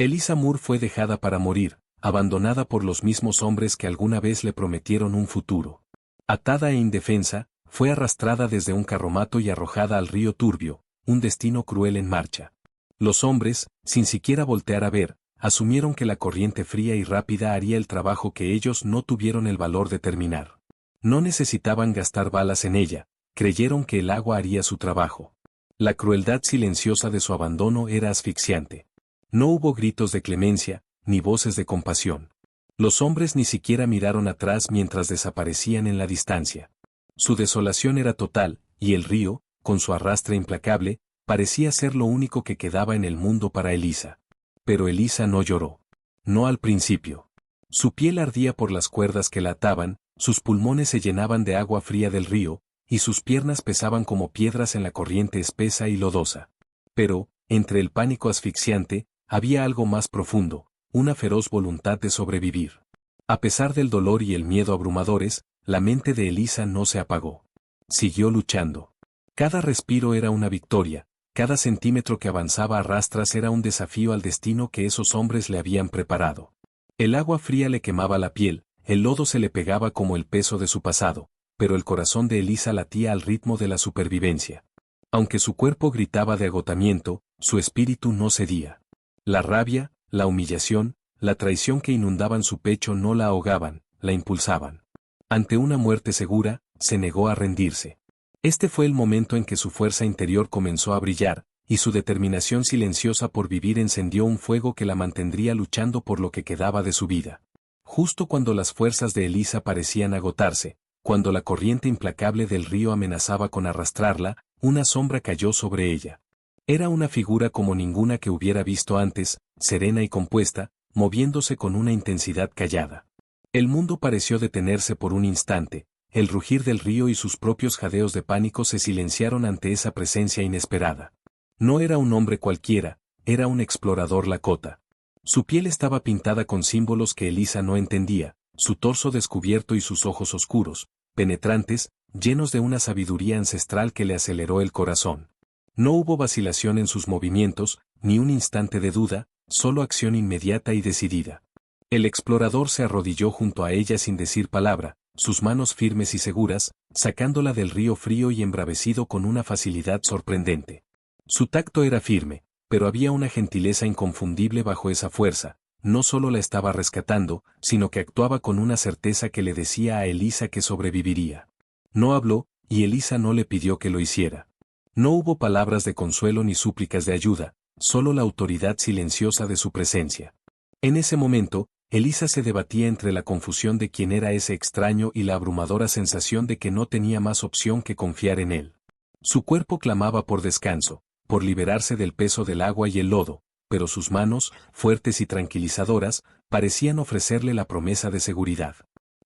Elisa Moore fue dejada para morir, abandonada por los mismos hombres que alguna vez le prometieron un futuro. Atada e indefensa, fue arrastrada desde un carromato y arrojada al río turbio, un destino cruel en marcha. Los hombres, sin siquiera voltear a ver, asumieron que la corriente fría y rápida haría el trabajo que ellos no tuvieron el valor de terminar. No necesitaban gastar balas en ella, creyeron que el agua haría su trabajo. La crueldad silenciosa de su abandono era asfixiante. No hubo gritos de clemencia, ni voces de compasión. Los hombres ni siquiera miraron atrás mientras desaparecían en la distancia. Su desolación era total, y el río, con su arrastre implacable, parecía ser lo único que quedaba en el mundo para Elisa. Pero Elisa no lloró. No al principio. Su piel ardía por las cuerdas que la ataban, sus pulmones se llenaban de agua fría del río, y sus piernas pesaban como piedras en la corriente espesa y lodosa. Pero, entre el pánico asfixiante, había algo más profundo, una feroz voluntad de sobrevivir. A pesar del dolor y el miedo abrumadores, la mente de Elisa no se apagó. Siguió luchando. Cada respiro era una victoria, cada centímetro que avanzaba a rastras era un desafío al destino que esos hombres le habían preparado. El agua fría le quemaba la piel, el lodo se le pegaba como el peso de su pasado, pero el corazón de Elisa latía al ritmo de la supervivencia. Aunque su cuerpo gritaba de agotamiento, su espíritu no cedía. La rabia, la humillación, la traición que inundaban su pecho no la ahogaban, la impulsaban. Ante una muerte segura, se negó a rendirse. Este fue el momento en que su fuerza interior comenzó a brillar, y su determinación silenciosa por vivir encendió un fuego que la mantendría luchando por lo que quedaba de su vida. Justo cuando las fuerzas de Elisa parecían agotarse, cuando la corriente implacable del río amenazaba con arrastrarla, una sombra cayó sobre ella. Era una figura como ninguna que hubiera visto antes, serena y compuesta, moviéndose con una intensidad callada. El mundo pareció detenerse por un instante, el rugir del río y sus propios jadeos de pánico se silenciaron ante esa presencia inesperada. No era un hombre cualquiera, era un explorador lakota. Su piel estaba pintada con símbolos que Elisa no entendía, su torso descubierto y sus ojos oscuros, penetrantes, llenos de una sabiduría ancestral que le aceleró el corazón. No hubo vacilación en sus movimientos, ni un instante de duda, solo acción inmediata y decidida. El explorador se arrodilló junto a ella sin decir palabra, sus manos firmes y seguras, sacándola del río frío y embravecido con una facilidad sorprendente. Su tacto era firme, pero había una gentileza inconfundible bajo esa fuerza, no solo la estaba rescatando, sino que actuaba con una certeza que le decía a Elisa que sobreviviría. No habló, y Elisa no le pidió que lo hiciera. No hubo palabras de consuelo ni súplicas de ayuda, solo la autoridad silenciosa de su presencia. En ese momento, Elisa se debatía entre la confusión de quién era ese extraño y la abrumadora sensación de que no tenía más opción que confiar en él. Su cuerpo clamaba por descanso, por liberarse del peso del agua y el lodo, pero sus manos, fuertes y tranquilizadoras, parecían ofrecerle la promesa de seguridad.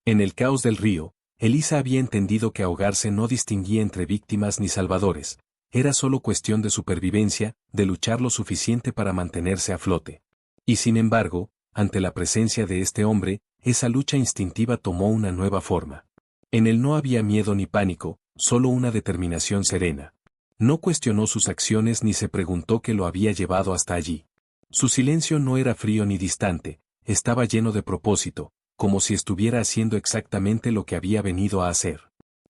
En el caos del río, Elisa había entendido que ahogarse no distinguía entre víctimas ni salvadores, era solo cuestión de supervivencia, de luchar lo suficiente para mantenerse a flote. Y sin embargo, ante la presencia de este hombre, esa lucha instintiva tomó una nueva forma. En él no había miedo ni pánico, solo una determinación serena. No cuestionó sus acciones ni se preguntó qué lo había llevado hasta allí. Su silencio no era frío ni distante, estaba lleno de propósito, como si estuviera haciendo exactamente lo que había venido a hacer.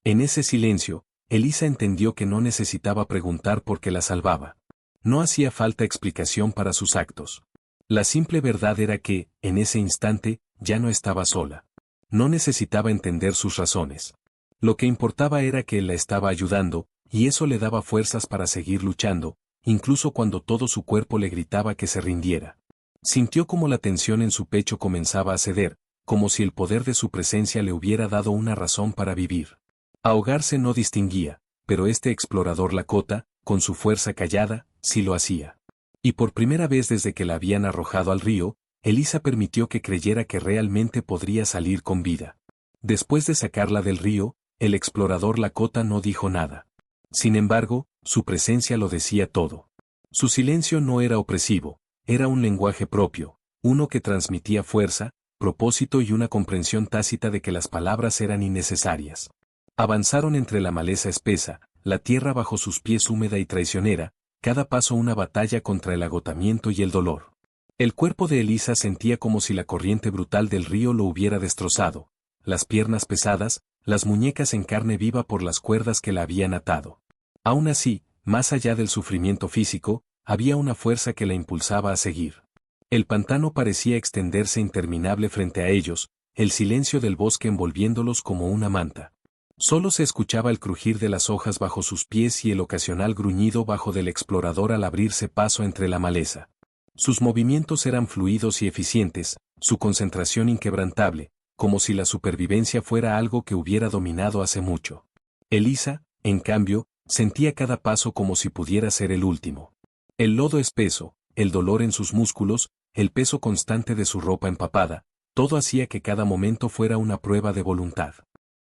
En ese silencio, Elisa entendió que no necesitaba preguntar por qué la salvaba. No hacía falta explicación para sus actos. La simple verdad era que, en ese instante, ya no estaba sola. No necesitaba entender sus razones. Lo que importaba era que él la estaba ayudando, y eso le daba fuerzas para seguir luchando, incluso cuando todo su cuerpo le gritaba que se rindiera. Sintió como la tensión en su pecho comenzaba a ceder, como si el poder de su presencia le hubiera dado una razón para vivir. Ahogarse no distinguía, pero este explorador lakota, con su fuerza callada, sí lo hacía. Y por primera vez desde que la habían arrojado al río, Elisa permitió que creyera que realmente podría salir con vida. Después de sacarla del río, el explorador lakota no dijo nada. Sin embargo, su presencia lo decía todo. Su silencio no era opresivo, era un lenguaje propio, uno que transmitía fuerza, propósito y una comprensión tácita de que las palabras eran innecesarias. Avanzaron entre la maleza espesa, la tierra bajo sus pies húmeda y traicionera, cada paso una batalla contra el agotamiento y el dolor. El cuerpo de Elisa sentía como si la corriente brutal del río lo hubiera destrozado, las piernas pesadas, las muñecas en carne viva por las cuerdas que la habían atado. Aún así, más allá del sufrimiento físico, había una fuerza que la impulsaba a seguir. El pantano parecía extenderse interminable frente a ellos, el silencio del bosque envolviéndolos como una manta. Solo se escuchaba el crujir de las hojas bajo sus pies y el ocasional gruñido bajo del explorador al abrirse paso entre la maleza. Sus movimientos eran fluidos y eficientes, su concentración inquebrantable, como si la supervivencia fuera algo que hubiera dominado hace mucho. Elisa, en cambio, sentía cada paso como si pudiera ser el último. El lodo espeso, el dolor en sus músculos, el peso constante de su ropa empapada, todo hacía que cada momento fuera una prueba de voluntad.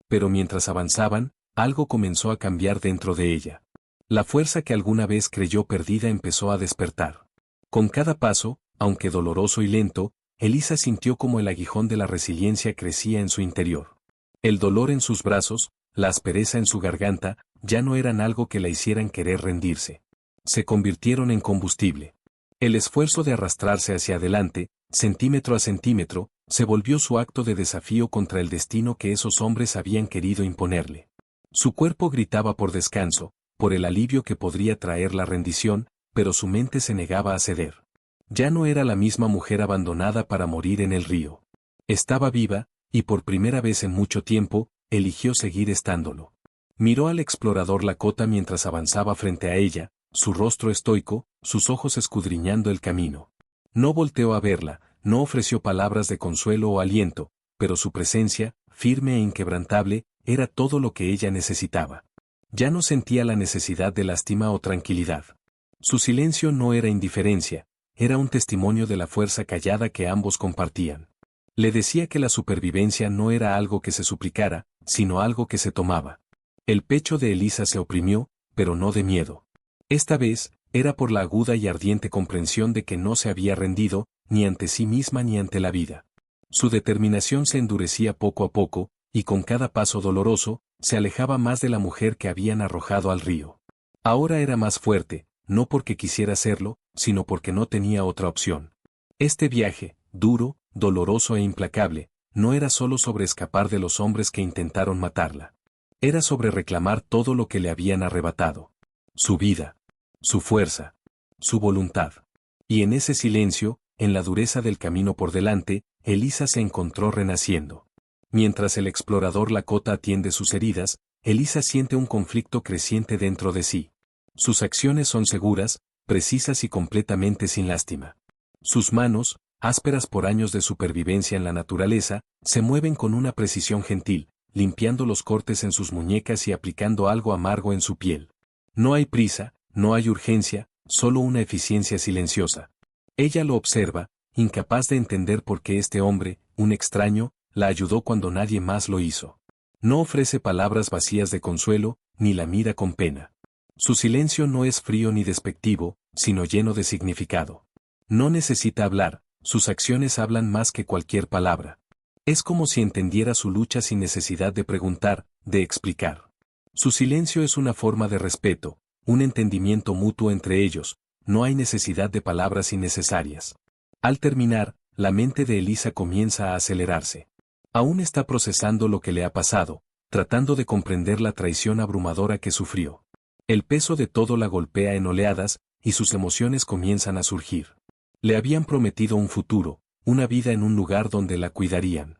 Pero mientras avanzaban, algo comenzó a cambiar dentro de ella. La fuerza que alguna vez creyó perdida empezó a despertar. Con cada paso, aunque doloroso y lento, Elisa sintió como el aguijón de la resiliencia crecía en su interior. El dolor en sus brazos, la aspereza en su garganta, ya no eran algo que la hicieran querer rendirse. Se convirtieron en combustible. El esfuerzo de arrastrarse hacia adelante, centímetro a centímetro, se volvió su acto de desafío contra el destino que esos hombres habían querido imponerle. Su cuerpo gritaba por descanso, por el alivio que podría traer la rendición, pero su mente se negaba a ceder. Ya no era la misma mujer abandonada para morir en el río. Estaba viva, y por primera vez en mucho tiempo, eligió seguir estándolo. Miró al explorador Lakota mientras avanzaba frente a ella, su rostro estoico, sus ojos escudriñando el camino. No volteó a verla, no ofreció palabras de consuelo o aliento, pero su presencia, firme e inquebrantable, era todo lo que ella necesitaba. Ya no sentía la necesidad de lástima o tranquilidad. Su silencio no era indiferencia, era un testimonio de la fuerza callada que ambos compartían. Le decía que la supervivencia no era algo que se suplicara, sino algo que se tomaba. El pecho de Elisa se oprimió, pero no de miedo. Esta vez, era por la aguda y ardiente comprensión de que no se había rendido, ni ante sí misma ni ante la vida. Su determinación se endurecía poco a poco, y con cada paso doloroso, se alejaba más de la mujer que habían arrojado al río. Ahora era más fuerte, no porque quisiera serlo, sino porque no tenía otra opción. Este viaje, duro, doloroso e implacable, no era solo sobre escapar de los hombres que intentaron matarla. Era sobre reclamar todo lo que le habían arrebatado. Su vida, su fuerza, su voluntad. Y en ese silencio, en la dureza del camino por delante, Elisa se encontró renaciendo. Mientras el explorador Lakota atiende sus heridas, Elisa siente un conflicto creciente dentro de sí. Sus acciones son seguras, precisas y completamente sin lástima. Sus manos, ásperas por años de supervivencia en la naturaleza, se mueven con una precisión gentil, limpiando los cortes en sus muñecas y aplicando algo amargo en su piel. No hay prisa, no hay urgencia, solo una eficiencia silenciosa. Ella lo observa, incapaz de entender por qué este hombre, un extraño, la ayudó cuando nadie más lo hizo. No ofrece palabras vacías de consuelo, ni la mira con pena. Su silencio no es frío ni despectivo, sino lleno de significado. No necesita hablar, sus acciones hablan más que cualquier palabra. Es como si entendiera su lucha sin necesidad de preguntar, de explicar. Su silencio es una forma de respeto, un entendimiento mutuo entre ellos, no hay necesidad de palabras innecesarias. Al terminar, la mente de Elisa comienza a acelerarse. Aún está procesando lo que le ha pasado, tratando de comprender la traición abrumadora que sufrió. El peso de todo la golpea en oleadas, y sus emociones comienzan a surgir. Le habían prometido un futuro, una vida en un lugar donde la cuidarían.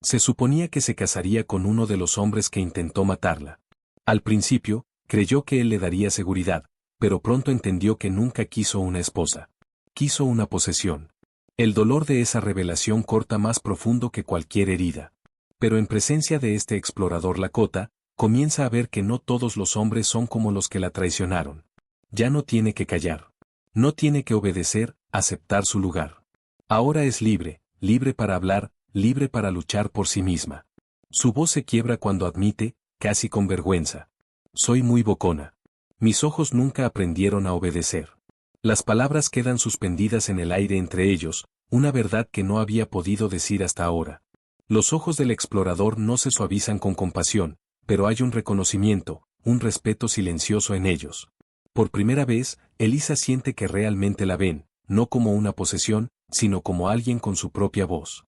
Se suponía que se casaría con uno de los hombres que intentó matarla. Al principio, creyó que él le daría seguridad, pero pronto entendió que nunca quiso una esposa. Quiso una posesión. El dolor de esa revelación corta más profundo que cualquier herida. Pero en presencia de este explorador Lakota, comienza a ver que no todos los hombres son como los que la traicionaron. Ya no tiene que callar. No tiene que obedecer, aceptar su lugar. Ahora es libre, libre para hablar, libre para luchar por sí misma. Su voz se quiebra cuando admite, casi con vergüenza: soy muy bocona. Mis ojos nunca aprendieron a obedecer. Las palabras quedan suspendidas en el aire entre ellos, una verdad que no había podido decir hasta ahora. Los ojos del explorador no se suavizan con compasión, pero hay un reconocimiento, un respeto silencioso en ellos. Por primera vez, Elisa siente que realmente la ven, no como una posesión, sino como alguien con su propia voz.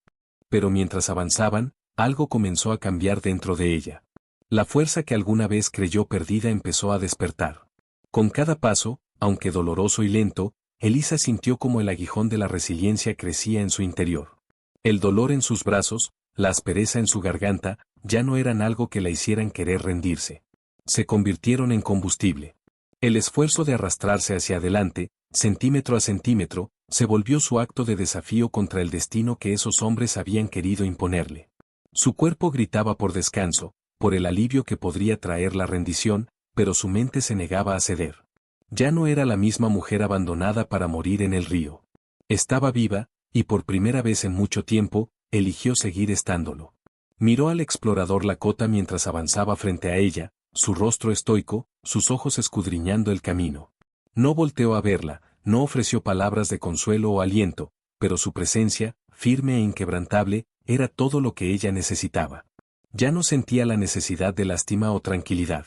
Pero mientras avanzaban, algo comenzó a cambiar dentro de ella. La fuerza que alguna vez creyó perdida empezó a despertar. Con cada paso, aunque doloroso y lento, Elisa sintió como el aguijón de la resiliencia crecía en su interior. El dolor en sus brazos, la aspereza en su garganta, ya no eran algo que la hicieran querer rendirse. Se convirtieron en combustible. El esfuerzo de arrastrarse hacia adelante, centímetro a centímetro, se volvió su acto de desafío contra el destino que esos hombres habían querido imponerle. Su cuerpo gritaba por descanso, por el alivio que podría traer la rendición, pero su mente se negaba a ceder. Ya no era la misma mujer abandonada para morir en el río. Estaba viva, y por primera vez en mucho tiempo, eligió seguir estándolo. Miró al explorador Lakota mientras avanzaba frente a ella, su rostro estoico, sus ojos escudriñando el camino. No volteó a verla, no ofreció palabras de consuelo o aliento, pero su presencia, firme e inquebrantable, era todo lo que ella necesitaba. Ya no sentía la necesidad de lástima o tranquilidad.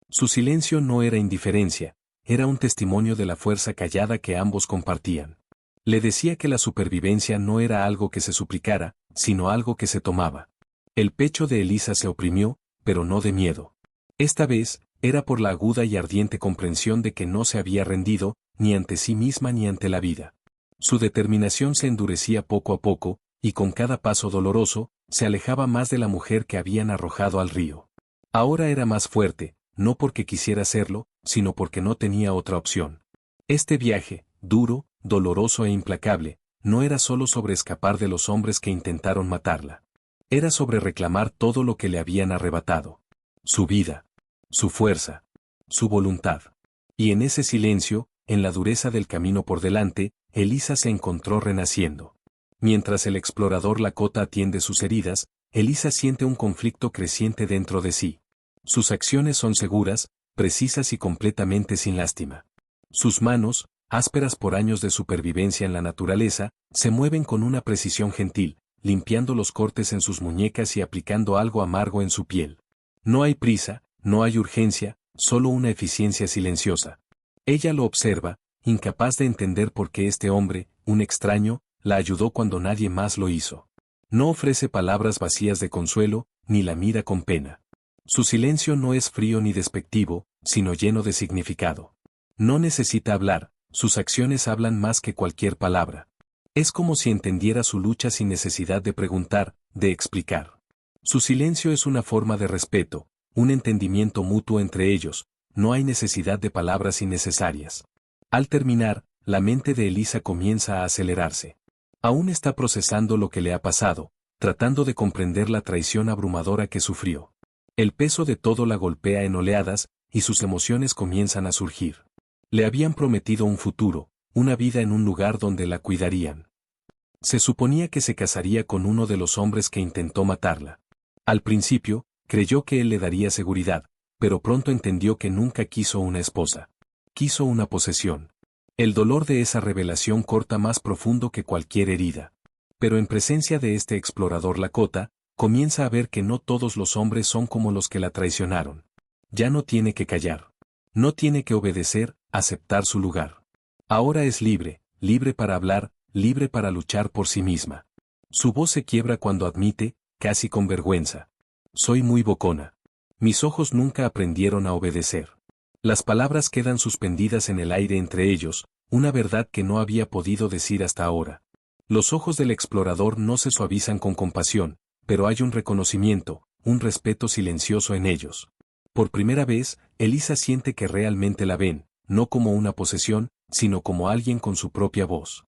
Su silencio no era indiferencia, era un testimonio de la fuerza callada que ambos compartían. Le decía que la supervivencia no era algo que se suplicara, sino algo que se tomaba. El pecho de Elisa se oprimió, pero no de miedo. Esta vez, era por la aguda y ardiente comprensión de que no se había rendido, ni ante sí misma ni ante la vida. Su determinación se endurecía poco a poco, y con cada paso doloroso, se alejaba más de la mujer que habían arrojado al río. Ahora era más fuerte, no porque quisiera serlo, sino porque no tenía otra opción. Este viaje, duro, doloroso e implacable, no era solo sobre escapar de los hombres que intentaron matarla. Era sobre reclamar todo lo que le habían arrebatado. Su vida, su fuerza, su voluntad. Y en ese silencio, en la dureza del camino por delante, Elisa se encontró renaciendo. Mientras el explorador Lakota atiende sus heridas, Elisa siente un conflicto creciente dentro de sí. Sus acciones son seguras, precisas y completamente sin lástima. Sus manos, ásperas por años de supervivencia en la naturaleza, se mueven con una precisión gentil, limpiando los cortes en sus muñecas y aplicando algo amargo en su piel. No hay prisa, no hay urgencia, solo una eficiencia silenciosa. Ella lo observa, incapaz de entender por qué este hombre, un extraño, la ayudó cuando nadie más lo hizo. No ofrece palabras vacías de consuelo, ni la mira con pena. Su silencio no es frío ni despectivo, sino lleno de significado. No necesita hablar, sus acciones hablan más que cualquier palabra. Es como si entendiera su lucha sin necesidad de preguntar, de explicar. Su silencio es una forma de respeto, un entendimiento mutuo entre ellos, no hay necesidad de palabras innecesarias. Al terminar, la mente de Elisa comienza a acelerarse. Aún está procesando lo que le ha pasado, tratando de comprender la traición abrumadora que sufrió. El peso de todo la golpea en oleadas, y sus emociones comienzan a surgir. Le habían prometido un futuro, una vida en un lugar donde la cuidarían. Se suponía que se casaría con uno de los hombres que intentó matarla. Al principio, creyó que él le daría seguridad, pero pronto entendió que nunca quiso una esposa. Quiso una posesión. El dolor de esa revelación corta más profundo que cualquier herida. Pero en presencia de este explorador Lakota, comienza a ver que no todos los hombres son como los que la traicionaron. Ya no tiene que callar. No tiene que obedecer, aceptar su lugar. Ahora es libre, libre para hablar, libre para luchar por sí misma. Su voz se quiebra cuando admite, casi con vergüenza: soy muy bocona. Mis ojos nunca aprendieron a obedecer. Las palabras quedan suspendidas en el aire entre ellos, una verdad que no había podido decir hasta ahora. Los ojos del explorador no se suavizan con compasión, pero hay un reconocimiento, un respeto silencioso en ellos. Por primera vez, Elisa siente que realmente la ven, no como una posesión, sino como alguien con su propia voz.